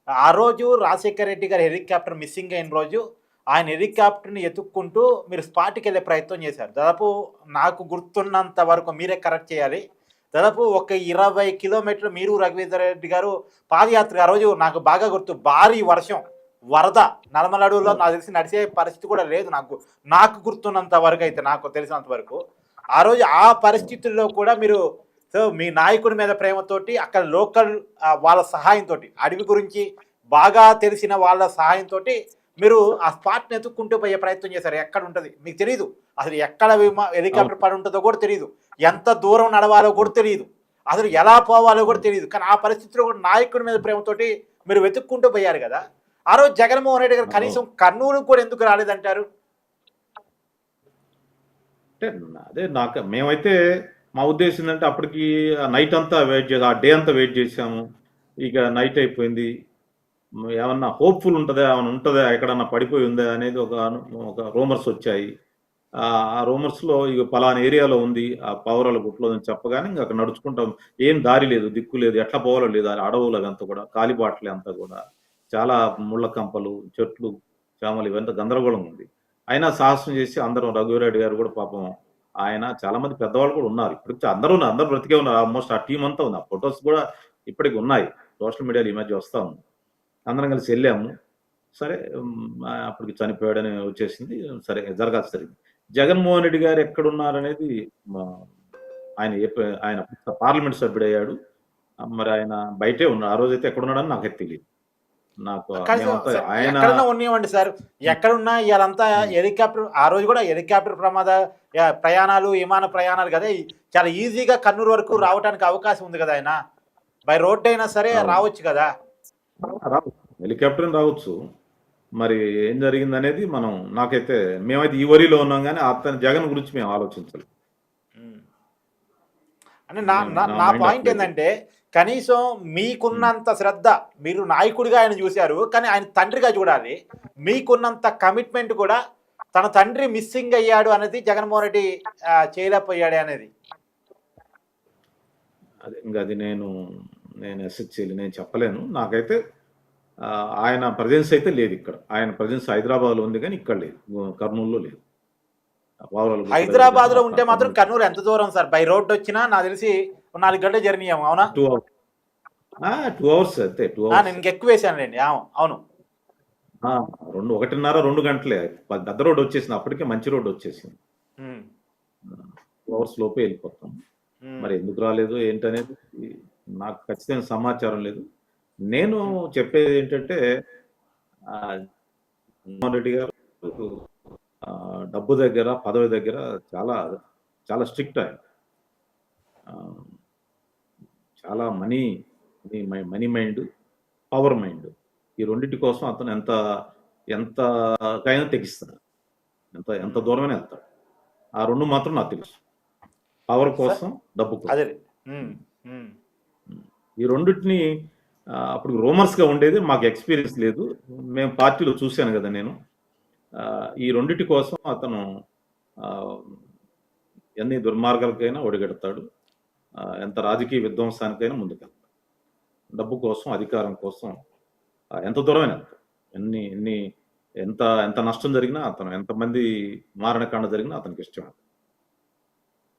ఆ రోజు రాజశేఖర రెడ్డి గారి హెలికాప్టర్ మిస్సింగ్ అయిన రోజు ఆయన హెలికాప్టర్‌ని ఎతుక్కుంటూ మీరు స్పాట్‌కెళ్ళే ప్రయత్నం చేశారు. దాదాపు నాకు గుర్తున్నంత వరకు మీరే కరెక్ట్ చేయాలి. దాదాపు ఒక 20 కిలోమీటర్లు మీరు రఘువీందర్ రెడ్డి గారు పాదయాత్ర ఆ రోజు నాకు బాగా గుర్తు. భారీ వర్షం, వరద నల్లమల అడవుల్లో నాకు తెలిసి నడిచే పరిస్థితి కూడా లేదు నాకు. నాకు గుర్తున్నంత వరకైతే నాకు తెలిసినంత వరకు. ఆ రోజు ఆ పరిస్థితుల్లో కూడా మీరు మీ నాయకుడి మీద ప్రేమతోటి అక్కడ లోకల్ వాళ్ళ సహాయంతోటి అడవి గురించి బాగా తెలిసిన వాళ్ళ సహాయంతోటి మీరు ఆ స్పాట్‌ని ఎతుక్కుంటూ పోయే ప్రయత్నం చేశారు. ఎక్కడుంటది మీకు తెలీదు. అసలు ఎక్కడ అవును. హెలికాప్టర్ పడి ఉంటదో కూడా తెలీదు. ఎంత దూరం నడవాలో కూడా తెలీదు. అసలు ఎలా పోవాలో కూడా అవును. తెలీదు. కానీ ఆ పరిస్థితిలో కూడా నాయకుడి మీద ప్రేమతోటి మీరు వెతుక్కుంటూ పోయారు గదా! ఆ రోజు జగన్మోహన్ రెడ్డి గారు అవును. కనీసం కర్నూలుకి కూడా ఎందుకు రాలేదంటారు? అంటే అదే మేమైతే మా ఉద్దేశం ఏందంటే అప్పటికి నైట్ అంతా వెయిట్ చేసాం. ఆ డే అంతా వెయిట్ చేసాము. ఇక నైట్ అయిపోయింది. ఏమన్నా హోప్‌ఫుల్ ఉంటదా? ఏమన్నా ఉంటదా? ఎక్కడన్నా పడిపోయి ఉందా? అనేది ఒక రూమర్స్ వచ్చాయి. ఆ రూమర్స్‌లో ఇగ పలానా ఏరియాలో ఉంది. ఆ పావురాల గుట్టలో అని చెప్పగానే ఇంక అక్కడ నడుచుకుంటాం. ఏం దారి లేదు, దిక్కు లేదు. ఎట్లా పోవాలో లేదు. అడవులు అదంతా కూడా. కాలిబాటలే అంతా కూడా. చాలా ముళ్ళ కంపలు, చెట్లు, చేమలు ఇవంతా గందరగోళంగా ఉంది. అయినా సాహసం చేసి అందరం రఘువీరెడ్డి గారు కూడా పాపం ఆయన చాలా మంది పెద్దవాళ్ళు కూడా ఉన్నారు. ఇప్పటికి అందరూ బ్రతికే ఉన్నారు. ఆల్‌మోస్ట్ ఆ టీమ్ అంతా ఉంది. ఆ ఫోటోస్ కూడా ఇప్పటికి ఉన్నాయి. సోషల్ మీడియాలో ఈ మధ్య వస్తా ఉంది. అందరం కలిసి ఎళ్ళాము. సరే అప్పటికి చనిపోయాడని వచ్చేసింది. సరే జరగాల్సి జరిగింది. జగన్మోహన్ రెడ్డి గారు ఎక్కడున్నారనేది మా ఆయన ఆయన పార్లమెంట్ సభ్యుడయ్యాడు. మరి ఆయన బయటే ఉన్నారు. ఆ రోజైతే ఎక్కడున్నాడని నాకైతే తెలీదు. నాకు కనీసం మేమంతా ఆయన ఎక్కడన్నా ఉన్నివ్వండి సార్. హ్మ్. ఎక్కడున్నా ఇయాలంతా హ్మ్. హెలికాప్టర్ ఆ రోజు గూడా హెలికాప్టర్ ప్రయాణాలు, విమాన ప్రయాణాలు గదా! చాలా ఈజీగా కర్నూలు వరకు అవును. రావటానికి అవకాశం ఉంది గదా! ఆయన. బై రోడ్ అయినా సరే అవును. రావచ్చు గదా! రావచ్చు. హెలికాప్టర్‌ని రావచ్చు. మరి ఏం జరిగిందనేది నాకైతే మేమైతే ఈ వరీలో ఉన్నాం గానీ అతను జగన్ గురించి మేము ఆలోచించలేదు. హ్మ్. అంటే నా నా నా నా మైండ్ పాయింట్ అటువైపు. ఏందంటే, కనీసం హ్మ్. మీకున్నంత శ్రద్ధ మీరు నాయకుడిగా ఆయన జూసారు. కానీ ఆయన తండ్రిగా చూడాలి. మీకున్నంత కమిట్మెంట్ కూడా తన తండ్రి మిస్సింగ్ అయ్యాడు అనేది జగన్మోహన్ రెడ్డి చేయలేకపోయాడే అనేది. అదే ఇంక అది నేను అసెస్ చేయలేను. నేను చెప్పలేను. నాకైతే ఆయన ప్రెజెన్స్ అయితే లేదిక్కడ. ఆయన ప్రెజెన్స్ హైదరాబాద్‌లో ఉంది గానీ ఇక్కడ లేదు. కర్నూలులో లేదు. పావురాల గుట్ట దగ్గర గాని హైదరాబాద్‌లో ఉంటే మాత్రం కర్నూలు కర్నూలు ఎంత దూరం సార్? బై రోడ్డొచ్చినా నాకు తెలిసి ఓ 4 గంటల జర్నీ ఏమో అవునా? 2 అవర్స్. 2 అవర్స్ అంతే. 2 నేను అవర్స్. ఇంకెక్కువేశానులెండి. అవును. ఆ! 1:30, 2 గంటలే. పెద్ద రోడ్డొచ్చేసింది. అప్పటికే మంచి రోడ్డొచ్చేసింది. హ్మ్. 2 అవర్స్ లోపే ఎళ్ళిపోతాం. హ్మ్. మరి ఎందుకు రాలేదు ఏంటనేది నాకు ఖచ్చితమైన సమాచారం లేదు. నేను హ్మ్. చెప్పేదేంటంటే జగన్మోహన్ రెడ్డి గారు డబ్బు దగ్గర, పదవి దగ్గర చాలా, చాలా స్ట్రిక్ట్ ఆయన. ఆహ్, చాలా మనీ మైండ్, పవర్ మైండ్. ఈ రెండిటి కోసం అతను ఎంతకైనా తెగిస్తాడు. ఎంత ఎంత హ్మ్. దూరమైనా ఎళ్తాడు. ఆ 2 మాత్రం నాకు తెలుసు. పవర్ సార్ కోసం, డబ్బు కోసం. అదే. హ్మ్. హ్మ్. హ్మ్. హ్మ్. ఈ రెండిటిని అప్పుడు రూమర్స్‌గా ఉండేది. మాకు ఎక్స్‌పీరియన్స్ లేదు. మేము పార్టీలో చూసాను గదా! నేను. ఈ రెండిటి కోసం అతను ఆహ్, ఎన్ని దుర్మార్గాలకైనా ఒడిగడతాడు. ఎంత రాజకీయ విధ్వంసానికైనా ముందుకెళ్తాడు. డబ్బు కోసం, అధికారం కోసం ఎంత దూరమైనా ఎళ్తాడు. ఎన్ని ఎన్ని ఎంత ఎంత నష్టం జరిగినా ఎంతమంది మారణకాండ జరిగినా అతనికిష్టమే.